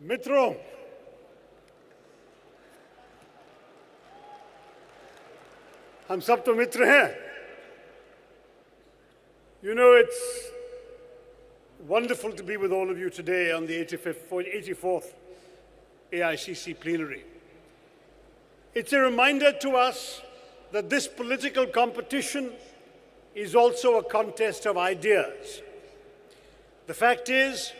मित्रों, हम सब तो मित्र हैं. You know, it's wonderful to be with all of you today on the 84th AICC plenary. It's a reminder to us that this political competition is also a contest of ideas. The fact is,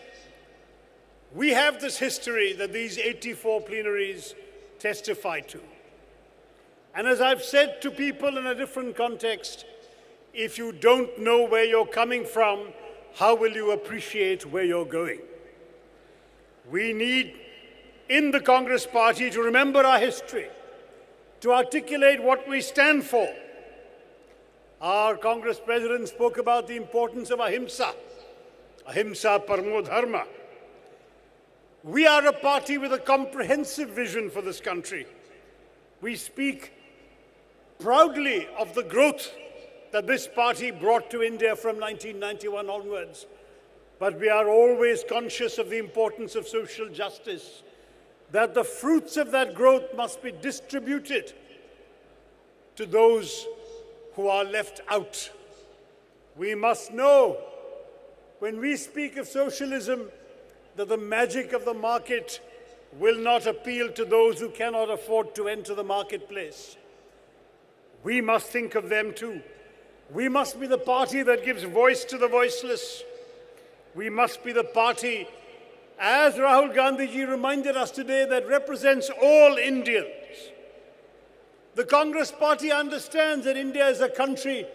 we have this history that these 84 plenaries testify to. And as I've said to people in a different context, if you don't know where you're coming from, how will you appreciate where you're going? We need, in the Congress Party, to remember our history, to articulate what we stand for. Our Congress President spoke about the importance of ahimsa, ahimsa paramo dharma. We are a party with a comprehensive vision for this country. We speak proudly of the growth that this party brought to India from 1991 onwards. But we are always conscious of the importance of social justice, that the fruits of that growth must be distributed to those who are left out. We must know, when we speak of socialism, that the magic of the market will not appeal to those who cannot afford to enter the marketplace. We must think of them too. We must be the party that gives voice to the voiceless. We must be the party, as Rahul Gandhi ji reminded us today, that represents all Indians. The Congress Party understands that India is a country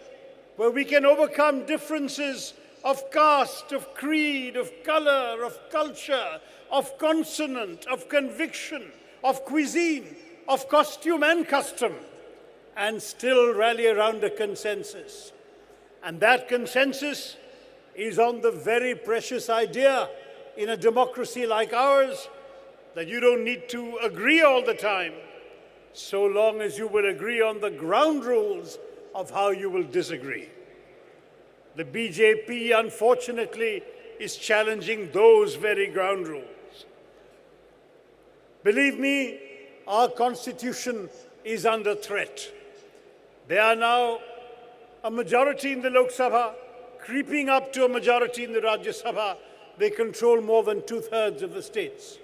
where we can overcome differences of caste, of creed, of color, of culture, of consonant, of conviction, of cuisine, of costume and custom, and still rally around a consensus. And that consensus is on the very precious idea in a democracy like ours that you don't need to agree all the time, so long as you will agree on the ground rules of how you will disagree. The BJP, unfortunately, is challenging those very ground rules. Believe me, our constitution is under threat. They are now a majority in the Lok Sabha, creeping up to a majority in the Rajya Sabha. They control more than 2/3 of the states.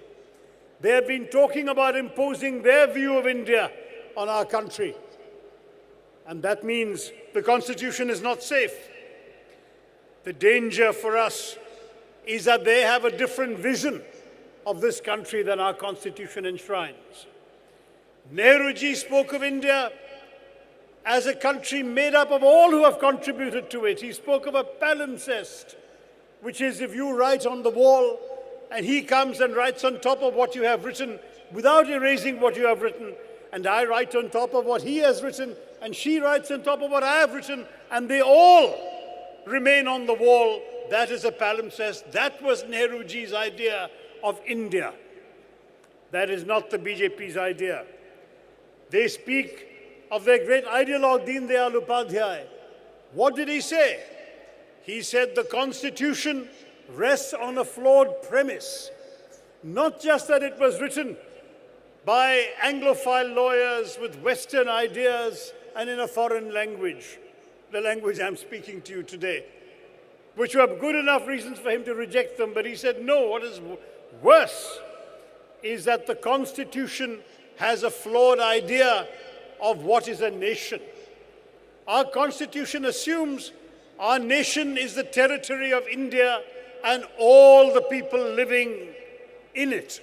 They have been talking about imposing their view of India on our country. And that means the constitution is not safe. The danger for us is that they have a different vision of this country than our constitution enshrines. Nehruji spoke of India as a country made up of all who have contributed to it. He spoke of a palimpsest, which is if you write on the wall and he comes and writes on top of what you have written without erasing what you have written, and I write on top of what he has written, and she writes on top of what I have written, and they all remain on the wall. That is a palimpsest. That was Nehruji's idea of India. That is not the BJP's idea. They speak of their great ideologue, Deen Dayal Upadhyay. What did he say? He said the Constitution rests on a flawed premise. Not just that it was written by Anglophile lawyers with Western ideas and in a foreign language, the language I'm speaking to you today, which were good enough reasons for him to reject them. But he said, no, what is worse is that the Constitution has a flawed idea of what is a nation. Our Constitution assumes our nation is the territory of India and all the people living in it.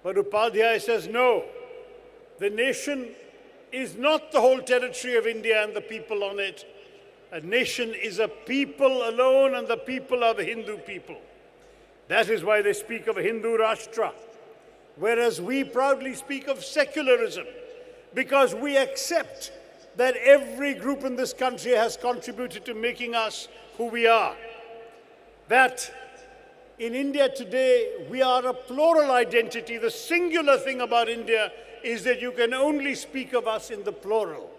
But Upadhyay says, no, the nation is not the whole territory of India and the people on it. A nation is a people alone, and the people are the Hindu people. That is why they speak of a Hindu Rashtra, whereas we proudly speak of secularism, because we accept that every group in this country has contributed to making us who we are. That in India today, we are a plural identity. The singular thing about India is that you can only speak of us in the plural.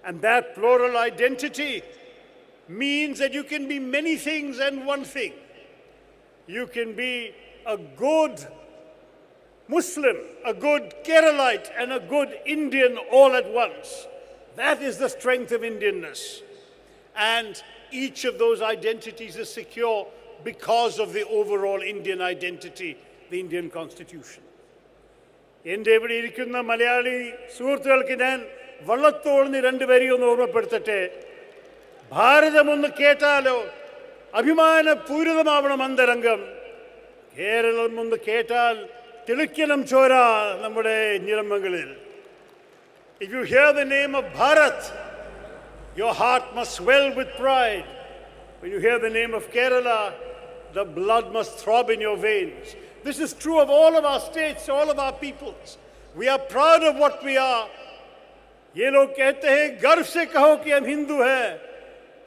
And that plural identity means that you can be many things and one thing. You can be a good Muslim, a good Keralite, and a good Indian all at once. That is the strength of Indianness. And each of those identities is secure because of the overall Indian identity, the Indian Constitution. എൻ്റെ ഇവിടെ ഇരിക്കുന്ന മലയാളി സുഹൃത്തുക്കൾക്ക് ഞാൻ വള്ളത്തോളിന് രണ്ടുപേരെയും ഒന്ന് ഓർമ്മപ്പെടുത്തട്ടെ. ഭാരതമൊന്ന് കേട്ടാലോ അഭിമാനപൂരിതമാവണം അന്തരംഗം. കേരളം ഒന്ന് കേട്ടാൽ തിളക്കണം ചോര നമ്മുടെ ഞരമ്പുകളിൽ. If you hear the name of Bharat, your heart must swell with pride. When you hear the name of Kerala, the blood must throb in your veins. This is true of all of our states, all of our peoples. We are proud of what we are. ये लोग कहते हैं गर्व से कहो कि हम हिंदू हैं.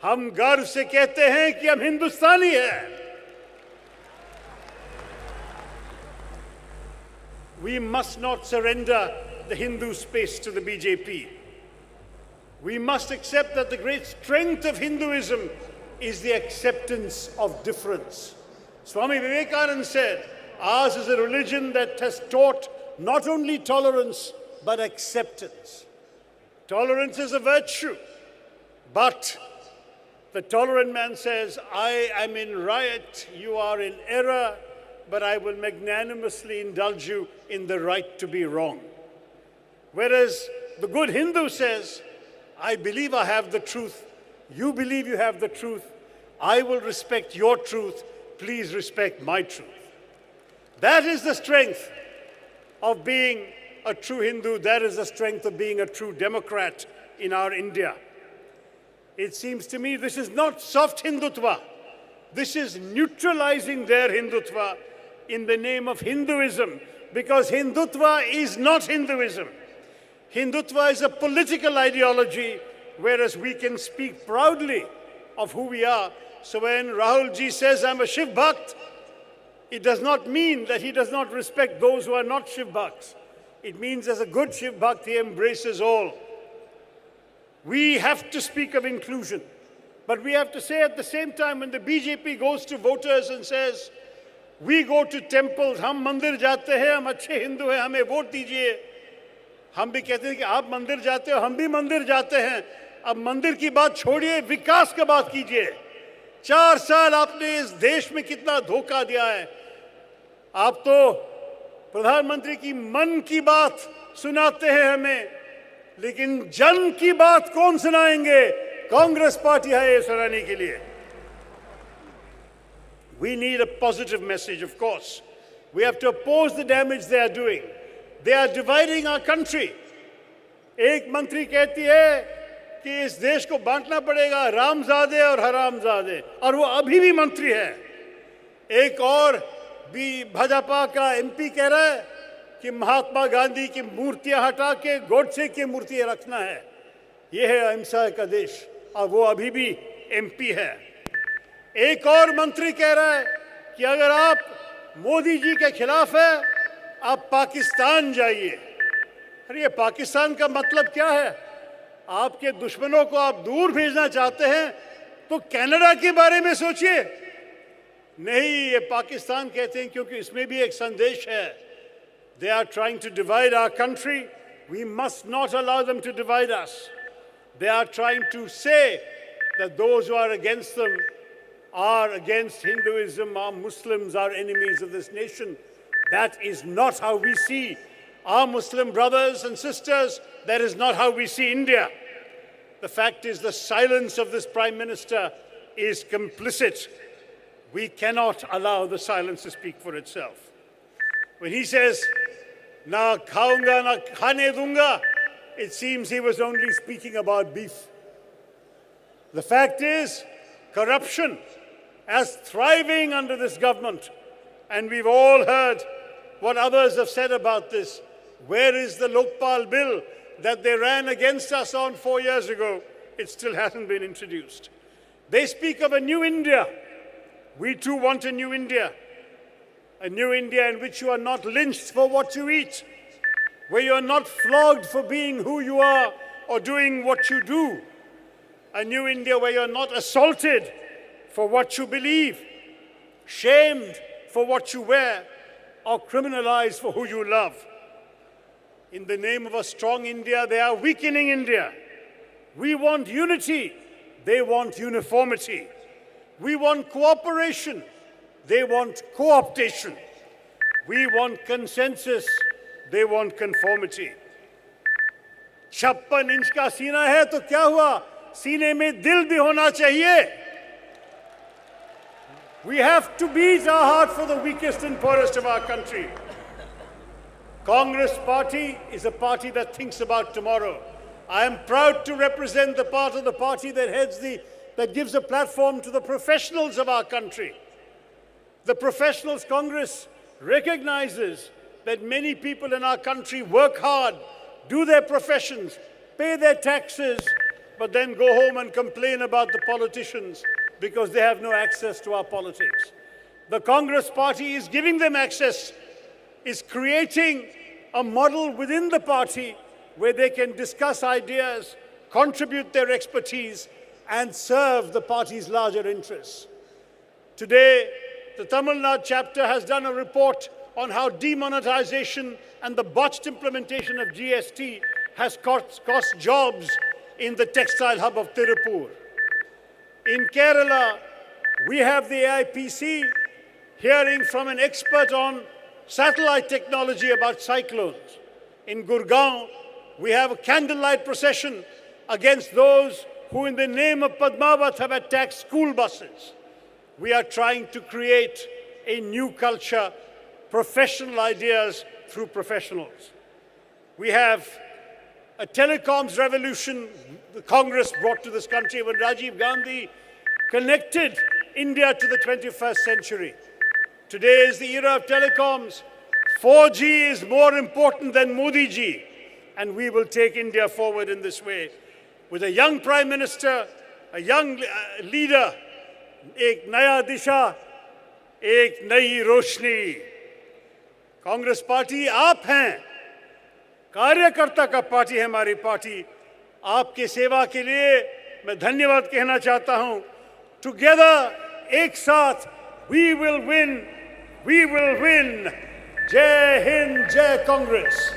हम गर्व से कहते हैं कि हम हिंदुस्तानी हैं. We must not surrender the Hindu space to the BJP. We must accept that the great strength of Hinduism is the acceptance of difference. Swami Vivekananda said, ours is a religion that has taught not only tolerance, but acceptance. Tolerance is a virtue, but the tolerant man says, I am in right, you are in error, but I will magnanimously indulge you in the right to be wrong. Whereas the good Hindu says, I believe I have the truth, you believe you have the truth, I will respect your truth, please respect my truth. That is the strength of being a true Hindu, that is the strength of being a true Democrat in our India. It seems to me this is not soft Hindutva. This is neutralizing their Hindutva in the name of Hinduism, because Hindutva is not Hinduism. Hindutva is a political ideology, whereas we can speak proudly of who we are. So when Rahul ji says, I'm a Shiv Bhakt, it does not mean that he does not respect those who are not Shiv Bhakts. It means as a good Shiv Bhakt, he embraces all. We have to speak of inclusion, but we have to say at the same time, when the BJP goes to voters and says, we go to temples, हम मंदिर जाते हैं, हम अच्छे हिंदू हैं, हमें vote दीजिए. हम भी कहते हैं कि आप मंदिर जाते हो, हम भी मंदिर जाते हैं. अब मंदिर की बात छोड़िए, विकास की बात कीजिए. 4 साल आपने इस देश में कितना धोखा दिया है. आप तो प्रधानमंत्री की मन की बात सुनाते हैं हमें, लेकिन जन की बात कौन सुनाएंगे? कांग्रेस पार्टी है ये सुनाने के लिए. We need a positive message, of course. We have to oppose the damage they are doing. They are dividing our country. एक मंत्री कहती है कि इस देश को बांटना पड़ेगा, रामजादे और हरामजादे, और वो अभी भी मंत्री है. एक और भी भाजपा का एमपी कह रहा है कि महात्मा गांधी की मूर्तियां हटा के गोडसे की मूर्तियां रखना है. ये है अहिंसा का देश, और वो अभी भी एमपी है. एक और मंत्री कह रहा है कि अगर आप मोदी जी के खिलाफ है, आप पाकिस्तान जाइए. अरे ये पाकिस्तान का मतलब क्या है? आपके दुश्मनों को आप दूर भेजना चाहते हैं तो कनाडा के बारे में सोचिए. नहीं, ये पाकिस्तान कहते हैं क्योंकि इसमें भी एक संदेश है. They are trying to divide our country. We must not allow them to divide us. They are trying to say that those who are against them are against Hinduism, are Muslims, are enemies of this nation. That is not how we see our Muslim brothers and sisters. That is not how we see India. The fact is, the silence of this Prime Minister is complicit. We cannot allow the silence to speak for itself. When he says, na khaunga, na khane dunga, it seems he was only speaking about beef. The fact is, corruption is thriving under this government. And we've all heard what others have said about this. Where is the Lokpal bill that they ran against us on 4 years ago? It still hasn't been introduced. They speak of a new India. We too want a new India. A new India in which you are not lynched for what you eat, where you are not flogged for being who you are or doing what you do. A new India where you are not assaulted for what you believe, shamed for what you wear, or criminalized for who you love. In the name of a strong India, they are weakening India. We want unity, they want uniformity. We want cooperation, they want co-optation. We want consensus, they want conformity. 56 inch का सीना है तो क्या हुआ? सीने में दिल भी होना चाहिए. We have to beat our heart for the weakest and poorest of our country. Congress party is a party that thinks about tomorrow. I am proud to represent the part of the party that gives a platform to the professionals of our country. The Professionals Congress recognizes that many people in our country work hard, do their professions, pay their taxes, but then go home and complain about the politicians because they have no access to our politics. The Congress party is giving them access, is creating a model within the party where they can discuss ideas, contribute their expertise, and serve the party's larger interests. Today, the Tamil Nadu chapter has done a report on how demonetization and the botched implementation of GST has cost jobs in the textile hub of Tirupur. In Kerala, we have the AIPC hearing from an expert on satellite technology about cyclones. In Gurgaon, we have a candlelight procession against those who in the name of Padmavat have attacked school buses. We are trying to create a new culture, professional ideas through professionals. We have a telecoms revolution the Congress brought to this country when Rajiv Gandhi connected India to the 21st century. Today is the era of telecoms. 4G is more important than Modi ji, and we will take India forward in this way. With a young Prime Minister, a young leader, एक नया दिशा, एक Nai Roshni. Congress party आप हैं, कार्यकर्ता का party है हमारी party. आपके सेवा के लिए मैं धन्यवाद कहना चाहता हूं. Together, एक साथ, we will win. We will win. Jai Hind, Jai Congress.